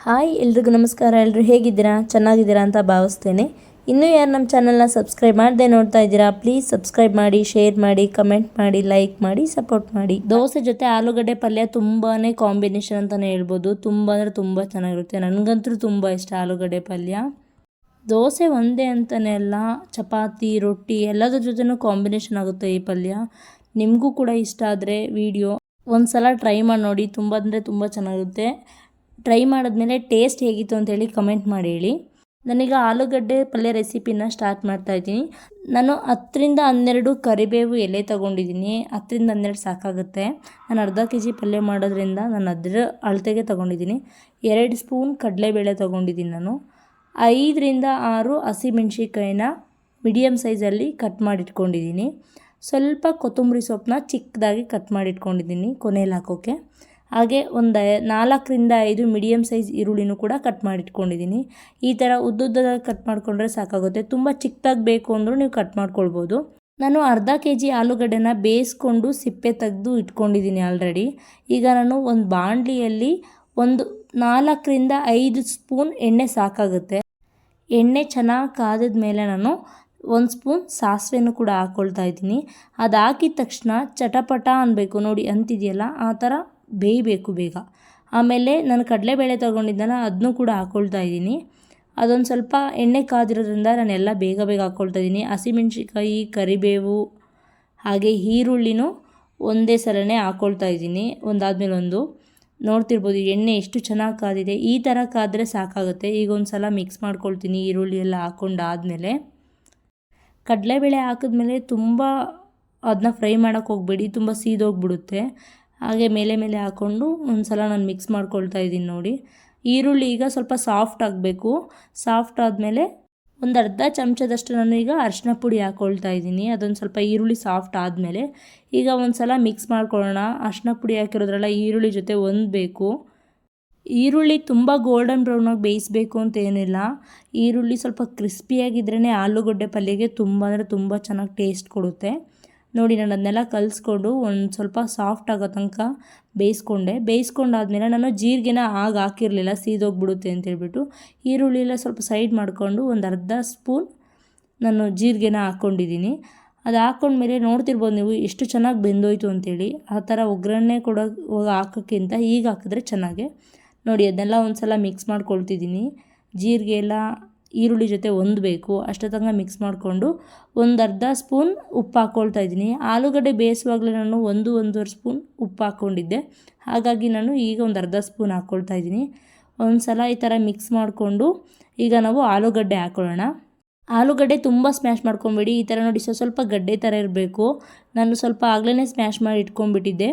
Hi ಎಲ್ರಿಗೂ ನಮಸ್ಕಾರ. ಎಲ್ಲರೂ ಹೇಗಿದ್ದೀರಾ? ಚೆನ್ನಾಗಿದ್ದೀರಾ ಅಂತ ಭಾವಿಸ್ತೇನೆ. ಇನ್ನೂ ಯಾರು ನಮ್ಮ ಚಾನಲ್ನ ಸಬ್ಸ್ಕ್ರೈಬ್ ಮಾಡದೆ ನೋಡ್ತಾ ಇದ್ದೀರಾ, ಪ್ಲೀಸ್ ಸಬ್ಸ್ಕ್ರೈಬ್ ಮಾಡಿ, ಶೇರ್ ಮಾಡಿ, ಕಮೆಂಟ್ ಮಾಡಿ, ಲೈಕ್ ಮಾಡಿ, ಸಪೋರ್ಟ್ ಮಾಡಿ. ದೋಸೆ ಜೊತೆ ಆಲೂಗಡ್ಡೆ ಪಲ್ಯ ತುಂಬಾ ಕಾಂಬಿನೇಷನ್ ಅಂತಲೇ ಹೇಳ್ಬೋದು. ತುಂಬ ಅಂದರೆ ತುಂಬ ಚೆನ್ನಾಗಿರುತ್ತೆ. ನನಗಂತೂ ತುಂಬ ಇಷ್ಟ ಆಲೂಗಡ್ಡೆ ಪಲ್ಯ. ದೋಸೆ ಒಂದೇ ಅಂತಲೇ ಅಲ್ಲ, ಚಪಾತಿ, ರೊಟ್ಟಿ ಎಲ್ಲದ್ರ ಜೊತೆನೂ ಕಾಂಬಿನೇಷನ್ ಆಗುತ್ತೆ ಈ ಪಲ್ಯ. ನಿಮಗೂ ಕೂಡ ಇಷ್ಟ ಆದರೆ ವಿಡಿಯೋ ಒಂದು ಸಲ ಟ್ರೈ ಮಾಡಿ ನೋಡಿ. ತುಂಬ ಅಂದರೆ ತುಂಬ ಚೆನ್ನಾಗಿರುತ್ತೆ. ಟ್ರೈ ಮಾಡಿದ್ಮೇಲೆ ಟೇಸ್ಟ್ ಹೇಗಿತ್ತು ಅಂತೇಳಿ ಕಮೆಂಟ್ ಮಾಡಿ ಹೇಳಿ. ನಾನೀಗ ಆಲೂಗಡ್ಡೆ ಪಲ್ಯ ರೆಸಿಪಿನ ಸ್ಟಾರ್ಟ್ ಮಾಡ್ತಾಯಿದ್ದೀನಿ. ನಾನು 10-12 ಕರಿಬೇವು ಎಲೆ ತೊಗೊಂಡಿದ್ದೀನಿ. 10-12 ಸಾಕಾಗುತ್ತೆ. ನಾನು ಅರ್ಧ ಕೆಜಿ ಪಲ್ಯ ಮಾಡೋದ್ರಿಂದ ನಾನು ಅದರ ಅಳತೆಗೆ ತೊಗೊಂಡಿದ್ದೀನಿ. 2 ಸ್ಪೂನ್ ಕಡಲೆಬೇಳೆ ತೊಗೊಂಡಿದ್ದೀನಿ. ನಾನು 5-6 ಹಸಿಮೆಣ್ಸಿಕಾಯಿನ ಮೀಡಿಯಮ್ ಸೈಜಲ್ಲಿ ಕಟ್ ಮಾಡಿಟ್ಕೊಂಡಿದ್ದೀನಿ. ಸ್ವಲ್ಪ ಕೊತ್ತಂಬರಿ ಸೊಪ್ಪನ್ನ ಚಿಕ್ಕದಾಗಿ ಕಟ್ ಮಾಡಿಟ್ಕೊಂಡಿದ್ದೀನಿ ಕೊನೆಯಲ್ಲಿ ಹಾಕೋಕ್ಕೆ. ಹಾಗೆ ಒಂದು 4-5 ಮೀಡಿಯಮ್ ಸೈಜ್ ಈರುಳ್ಳಿನೂ ಕೂಡ ಕಟ್ ಮಾಡಿಟ್ಕೊಂಡಿದ್ದೀನಿ. ಈ ಥರ ಉದ್ದುದ್ದದಾಗಿ ಕಟ್ ಮಾಡಿಕೊಂಡ್ರೆ ಸಾಕಾಗುತ್ತೆ. ತುಂಬ ಚಿಕ್ಕದಾಗಿ ಬೇಕು ಅಂದರೂ ನೀವು ಕಟ್ ಮಾಡ್ಕೊಳ್ಬೋದು. ನಾನು ಅರ್ಧ ಕೆಜಿ ಆಲೂಗಡ್ಡೆನ ಬೇಯಿಸ್ಕೊಂಡು ಸಿಪ್ಪೆ ತೆಗೆದು ಇಟ್ಕೊಂಡಿದ್ದೀನಿ ಆಲ್ರೆಡಿ. ಈಗ ನಾನು ಒಂದು ಬಾಣಲಿಯಲ್ಲಿ ಒಂದು 4-5 ಸ್ಪೂನ್ ಎಣ್ಣೆ ಸಾಕಾಗುತ್ತೆ. ಎಣ್ಣೆ ಚೆನ್ನಾಗಿ ಕಾದಿದ ಮೇಲೆ ನಾನು 1 ಸ್ಪೂನ್ ಸಾಸಿವೆನೂ ಕೂಡ ಹಾಕ್ಕೊಳ್ತಾ ಇದ್ದೀನಿ. ಅದು ಹಾಕಿದ ತಕ್ಷಣ ಚಟಪಟ ಅನ್ನಬೇಕು ನೋಡಿ, ಅಂತಿದೆಯಲ್ಲ ಆ ಥರ ಬೇಯಬೇಕು ಬೇಗ. ಆಮೇಲೆ ನಾನು ಕಡಲೆಬೇಳೆ ತೊಗೊಂಡಿದ್ದೆನಲ್ಲ ಅದನ್ನೂ ಕೂಡ ಹಾಕ್ಕೊಳ್ತಾ ಇದ್ದೀನಿ. ಅದೊಂದು ಸ್ವಲ್ಪ ಎಣ್ಣೆ ಕಾದಿರೋದ್ರಿಂದ ನಾನು ಎಲ್ಲ ಬೇಗ ಹಾಕ್ಕೊಳ್ತಾ ಇದ್ದೀನಿ. ಹಸಿಮೆಣ್ಸಿಕಾಯಿ, ಕರಿಬೇವು ಹಾಗೆ ಈರುಳ್ಳಿನೂ ಒಂದೇ ಸಲನೇ ಹಾಕ್ಕೊಳ್ತಾ ಇದ್ದೀನಿ, ಒಂದಾದ್ಮೇಲೆ ಒಂದು. ನೋಡ್ತಿರ್ಬೋದು ಎಣ್ಣೆ ಎಷ್ಟು ಚೆನ್ನಾಗಿ ಕಾದಿದೆ. ಈ ಥರ ಕಾದರೆ ಸಾಕಾಗುತ್ತೆ. ಈಗ ಒಂದು ಸಲ ಮಿಕ್ಸ್ ಮಾಡ್ಕೊಳ್ತೀನಿ ಈರುಳ್ಳಿ ಎಲ್ಲ ಹಾಕ್ಕೊಂಡಾದಮೇಲೆ. ಕಡಲೆಬೇಳೆ ಹಾಕಿದ್ಮೇಲೆ ತುಂಬ ಅದನ್ನ ಫ್ರೈ ಮಾಡೋಕ್ಕೆ ಹೋಗಬೇಡಿ, ತುಂಬ ಸೀದೋಗ್ಬಿಡುತ್ತೆ. ಹಾಗೆ ಮೇಲೆ ಹಾಕ್ಕೊಂಡು ಒಂದು ಸಲ ನಾನು ಮಿಕ್ಸ್ ಮಾಡ್ಕೊಳ್ತಾ ಇದ್ದೀನಿ ನೋಡಿ. ಈರುಳ್ಳಿ ಈಗ ಸ್ವಲ್ಪ ಸಾಫ್ಟ್ ಆಗಬೇಕು. ಸಾಫ್ಟ್ ಆದಮೇಲೆ ಒಂದು ಅರ್ಧ ಚಮಚದಷ್ಟು ನಾನು ಈಗ ಅರಿಶಿನ ಪುಡಿ ಹಾಕ್ಕೊಳ್ತಾ ಇದ್ದೀನಿ. ಅದೊಂದು ಸ್ವಲ್ಪ ಈರುಳ್ಳಿ ಸಾಫ್ಟ್ ಆದಮೇಲೆ ಈಗ ಒಂದು ಸಲ ಮಿಕ್ಸ್ ಮಾಡ್ಕೊಳ್ಳೋಣ. ಅರಿಶಿನ ಪುಡಿ ಹಾಕಿರೋದ್ರಲ್ಲ ಈರುಳ್ಳಿ ಜೊತೆ ಹೊಂದಬೇಕು. ಈರುಳ್ಳಿ ತುಂಬ ಗೋಲ್ಡನ್ ಬ್ರೌನಾಗಿ ಬೇಯಿಸಬೇಕು ಅಂತ ಏನಿಲ್ಲ. ಈರುಳ್ಳಿ ಸ್ವಲ್ಪ ಕ್ರಿಸ್ಪಿಯಾಗಿದ್ರೇ ಆಲೂಗಡ್ಡೆ ಪಲ್ಯಗೆ ತುಂಬ ಅಂದರೆ ತುಂಬ ಚೆನ್ನಾಗಿ ಟೇಸ್ಟ್ ಕೊಡುತ್ತೆ. ನೋಡಿ ನಾನು ಅದನ್ನೆಲ್ಲ ಕಲಿಸ್ಕೊಂಡು ಒಂದು ಸ್ವಲ್ಪ ಸಾಫ್ಟ್ ಆಗೋ ತನಕ ಬೇಯಿಸ್ಕೊಂಡಾದ್ಮೇಲೆ ನಾನು ಜೀರಿಗೆನ ಹಾಕಿರಲಿಲ್ಲ, ಸೀದೋಗ್ಬಿಡುತ್ತೆ ಅಂತೇಳ್ಬಿಟ್ಟು ಈರುಳ್ಳಿ ಎಲ್ಲ ಸ್ವಲ್ಪ ಸೈಡ್ ಮಾಡಿಕೊಂಡು ಒಂದು ಅರ್ಧ ಸ್ಪೂನ್ ನಾನು ಜೀರಿಗೆನ ಹಾಕ್ಕೊಂಡಿದ್ದೀನಿ. ಅದು ಹಾಕ್ಕೊಂಡ್ಮೇಲೆ ನೋಡ್ತಿರ್ಬೋದು ನೀವು ಎಷ್ಟು ಚೆನ್ನಾಗಿ ಬೆಂದೋಯ್ತು ಅಂತೇಳಿ. ಆ ಥರ ಒಗ್ಗರಣೆ ಹಾಕೋಕ್ಕಿಂತ ಈಗ ಹಾಕಿದ್ರೆ ಚೆನ್ನಾಗೆ. ನೋಡಿ ಅದನ್ನೆಲ್ಲ ಒಂದು ಸಲ ಮಿಕ್ಸ್ ಮಾಡ್ಕೊಳ್ತಿದ್ದೀನಿ. ಜೀರಿಗೆ ಎಲ್ಲ ಈರುಳ್ಳಿ ಜೊತೆ ಹೊಂದಬೇಕು ಅಷ್ಟೊತ್ತಂಗೆ ಮಿಕ್ಸ್ ಮಾಡಿಕೊಂಡು ಒಂದು ಅರ್ಧ ಸ್ಪೂನ್ ಉಪ್ಪು ಹಾಕ್ಕೊಳ್ತಾ ಇದ್ದೀನಿ. ಆಲೂಗಡ್ಡೆ ಬೇಯಿಸುವಾಗಲೇ ನಾನು 1-1.5 ಸ್ಪೂನ್ ಉಪ್ಪು ಹಾಕ್ಕೊಂಡಿದ್ದೆ. ಹಾಗಾಗಿ ನಾನು ಈಗ ಒಂದು ಅರ್ಧ ಸ್ಪೂನ್ ಹಾಕ್ಕೊಳ್ತಾ ಇದ್ದೀನಿ. ಒಂದು ಸಲ ಈ ಥರ ಮಿಕ್ಸ್ ಮಾಡಿಕೊಂಡು ಈಗ ನಾವು ಆಲೂಗಡ್ಡೆ ಹಾಕ್ಕೊಳ್ಳೋಣ. ಆಲೂಗಡ್ಡೆ ತುಂಬ ಸ್ಮ್ಯಾಶ್ ಮಾಡ್ಕೊಬೇಡಿ. ಈ ಥರ ನೋಡಿ ಸ್ವಲ್ಪ ಗಡ್ಡೆ ಥರ ಇರಬೇಕು. ನಾನು ಸ್ವಲ್ಪ ಆಗಲೇ ಸ್ಮ್ಯಾಶ್ ಮಾಡಿ ಇಟ್ಕೊಂಡ್ಬಿಟ್ಟಿದ್ದೆ.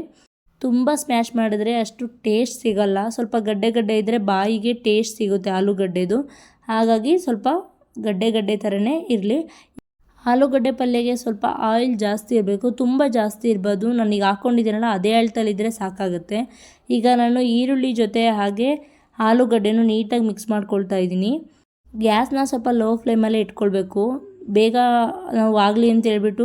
ತುಂಬ ಸ್ಮ್ಯಾಶ್ ಮಾಡಿದ್ರೆ ಅಷ್ಟು ಟೇಸ್ಟ್ ಸಿಗಲ್ಲ. ಸ್ವಲ್ಪ ಗಡ್ಡೆ ಇದ್ದರೆ ಬಾಯಿಗೆ ಟೇಸ್ಟ್ ಸಿಗುತ್ತೆ ಆಲೂಗಡ್ಡೆದು. ಹಾಗಾಗಿ ಸ್ವಲ್ಪ ಗಡ್ಡೆ ಥರನೇ ಇರಲಿ. ಆಲೂಗಡ್ಡೆ ಪಲ್ಯಗೆ ಸ್ವಲ್ಪ ಆಯಿಲ್ ಜಾಸ್ತಿ ಇರಬೇಕು, ತುಂಬ ಜಾಸ್ತಿ ಇರ್ಬೋದು. ನಾನೀಗ ಹಾಕ್ಕೊಂಡಿದ್ದೀನಲ್ಲ ಅದೇ ಅಳತೆಯಲ್ಲಿದ್ದರೆ ಸಾಕಾಗುತ್ತೆ. ಈಗ ನಾನು ಈರುಳ್ಳಿ ಜೊತೆ ಹಾಗೆ ಆಲೂಗಡ್ಡೆನೂ ನೀಟಾಗಿ ಮಿಕ್ಸ್ ಮಾಡ್ಕೊಳ್ತಾ ಇದ್ದೀನಿ. ಗ್ಯಾಸ್ನ ಸ್ವಲ್ಪ ಲೋ ಫ್ಲೇಮಲ್ಲೇ ಇಟ್ಕೊಳ್ಬೇಕು. ಬೇಗ ನಾವು ಆಗಲಿ ಅಂತ ಹೇಳ್ಬಿಟ್ಟು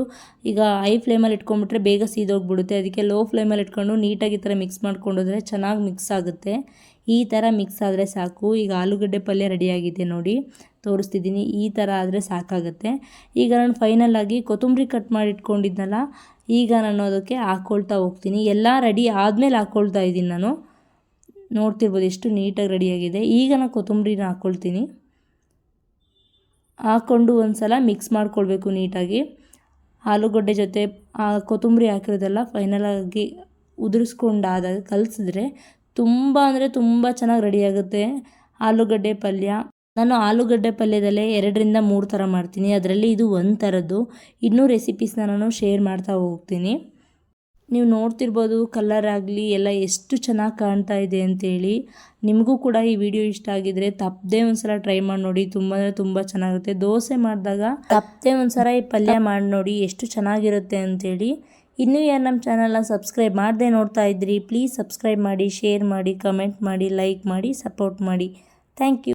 ಈಗ ಹೈ ಫ್ಲೇಮಲ್ಲಿ ಇಟ್ಕೊಂಡ್ಬಿಟ್ರೆ ಬೇಗ ಸೀದೋಗ್ಬಿಡುತ್ತೆ. ಅದಕ್ಕೆ ಲೋ ಫ್ಲೇಮಲ್ಲಿ ಇಟ್ಕೊಂಡು ನೀಟಾಗಿ ಈ ಥರ ಮಿಕ್ಸ್ ಮಾಡ್ಕೊಂಡೋದ್ರೆ ಚೆನ್ನಾಗಿ ಮಿಕ್ಸ್ ಆಗುತ್ತೆ. ಈ ಥರ ಮಿಕ್ಸ್ ಆದರೆ ಸಾಕು. ಈಗ ಆಲೂಗಡ್ಡೆ ಪಲ್ಯ ರೆಡಿಯಾಗಿದೆ ನೋಡಿ, ತೋರಿಸ್ತಿದ್ದೀನಿ. ಈ ಥರ ಆದರೆ ಸಾಕಾಗುತ್ತೆ. ಈಗ ನಾನು ಫೈನಲಾಗಿ ಕೊತ್ತಂಬರಿ ಕಟ್ ಮಾಡಿ ಇಟ್ಕೊಂಡಿದ್ನಲ್ಲ, ಈಗ ನಾನು ಅದಕ್ಕೆ ಹಾಕ್ಕೊಳ್ತಾ ಹೋಗ್ತೀನಿ. ಎಲ್ಲ ರೆಡಿ ಆದಮೇಲೆ ಹಾಕ್ಕೊಳ್ತಾ ಇದ್ದೀನಿ ನಾನು. ನೋಡ್ತಿರ್ಬೋದು ಎಷ್ಟು ನೀಟಾಗಿ ರೆಡಿಯಾಗಿದೆ. ಈಗ ನಾನು ಕೊತ್ತಂಬರಿನ ಹಾಕ್ಕೊಳ್ತೀನಿ. ಹಾಕ್ಕೊಂಡು ಒಂದು ಸಲ ಮಿಕ್ಸ್ ಮಾಡ್ಕೊಳ್ಬೇಕು ನೀಟಾಗಿ. ಆಲೂಗಡ್ಡೆ ಜೊತೆ ಕೊತ್ತಂಬರಿ ಹಾಕಿರೋದೆಲ್ಲ ಫೈನಲಾಗಿ ಉದುರಿಸ್ಕೊಂಡಾದಾಗ ಕಲಿಸಿದ್ರೆ ತುಂಬ ಅಂದರೆ ತುಂಬ ಚೆನ್ನಾಗಿ ರೆಡಿಯಾಗುತ್ತೆ ಆಲೂಗಡ್ಡೆ ಪಲ್ಯ. ನಾನು ಆಲೂಗಡ್ಡೆ ಪಲ್ಯದಲ್ಲೇ 2-3 ಥರ ಮಾಡ್ತೀನಿ. ಅದರಲ್ಲಿ ಇದು ಒಂದು ಥರದ್ದು. ಇನ್ನೂ ರೆಸಿಪೀಸ್ನ ನಾನು ಶೇರ್ ಮಾಡ್ತಾ ಹೋಗ್ತೀನಿ. ನೀವು ನೋಡ್ತಿರ್ಬೋದು ಕಲರ್ ಆಗಲಿ ಎಲ್ಲ ಎಷ್ಟು ಚೆನ್ನಾಗಿ ಕಾಣ್ತಾ ಇದೆ ಅಂತೇಳಿ. ನಿಮಗೂ ಕೂಡ ಈ ವಿಡಿಯೋ ಇಷ್ಟ ಆಗಿದ್ರೆ ತಪ್ಪದೆ ಒಂದು ಸಲ ಟ್ರೈ ಮಾಡಿ ನೋಡಿ. ತುಂಬ ಅಂದರೆ ತುಂಬ ಚೆನ್ನಾಗಿರುತ್ತೆ. ದೋಸೆ ಮಾಡಿದಾಗ ತಪ್ಪದೆ ಒಂದು ಸಲ ಈ ಪಲ್ಯ ಮಾಡಿ ನೋಡಿ ಎಷ್ಟು ಚೆನ್ನಾಗಿರುತ್ತೆ ಅಂತೇಳಿ. ಇನ್ನೂ ಯಾರು ನಮ್ಮ ಚಾನಲ್ನ ಸಬ್ಸ್ಕ್ರೈಬ್ ಮಾಡದೆ ನೋಡ್ತಾ ಇದ್ರಿ, ಪ್ಲೀಸ್ ಸಬ್ಸ್ಕ್ರೈಬ್ ಮಾಡಿ, ಶೇರ್ ಮಾಡಿ, ಕಮೆಂಟ್ ಮಾಡಿ, ಲೈಕ್ ಮಾಡಿ, ಸಪೋರ್ಟ್ ಮಾಡಿ. Thank you.